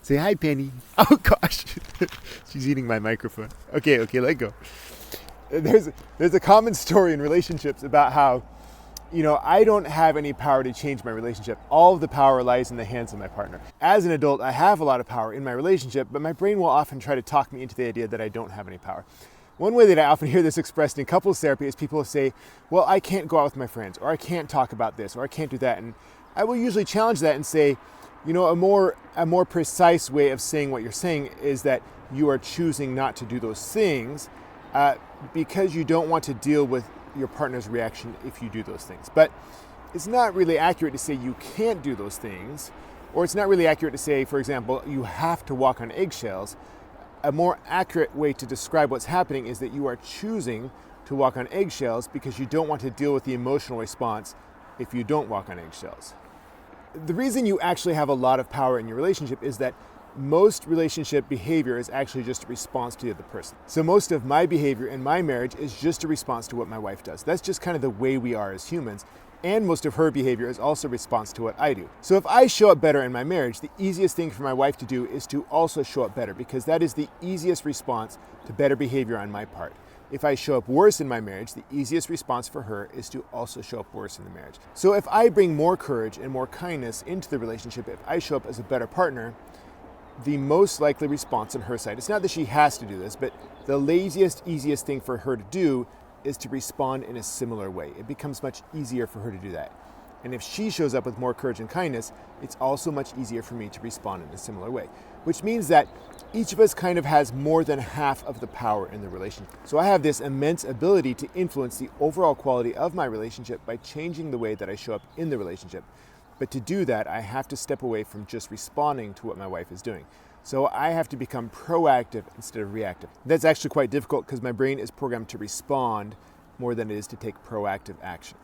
Say hi, Penny. Oh gosh, she's eating my microphone. Okay, let go. There's a common story in relationships about how, I don't have any power to change my relationship. All of the power lies in the hands of my partner. As an adult, I have a lot of power in my relationship, but my brain will often try to talk me into the idea that I don't have any power. One way that I often hear this expressed in couples therapy is people say, well, I can't go out with my friends, or I can't talk about this, or I can't do that. And I will usually challenge that and say, a more precise way of saying what you're saying is that you are choosing not to do those things because you don't want to deal with your partner's reaction if you do those things. But it's not really accurate to say you can't do those things, or it's not really accurate to say, for example, you have to walk on eggshells. A more accurate way to describe what's happening is that you are choosing to walk on eggshells because you don't want to deal with the emotional response if you don't walk on eggshells. The reason you actually have a lot of power in your relationship is that most relationship behavior is actually just a response to the other person. So most of my behavior in my marriage is just a response to what my wife does. That's just kind of the way we are as humans. And most of her behavior is also a response to what I do. So if I show up better in my marriage, the easiest thing for my wife to do is to also show up better, because that is the easiest response to better behavior on my part. If I show up worse in my marriage, the easiest response for her is to also show up worse in the marriage. So if I bring more courage and more kindness into the relationship, if I show up as a better partner, the most likely response on her side, it's not that she has to do this, but the laziest, easiest thing for her to do is to respond in a similar way. It becomes much easier for her to do that. And if she shows up with more courage and kindness, it's also much easier for me to respond in a similar way, which means that each of us kind of has more than half of the power in the relationship. So I have this immense ability to influence the overall quality of my relationship by changing the way that I show up in the relationship. But to do that, I have to step away from just responding to what my wife is doing. So I have to become proactive instead of reactive. That's actually quite difficult because my brain is programmed to respond more than it is to take proactive action.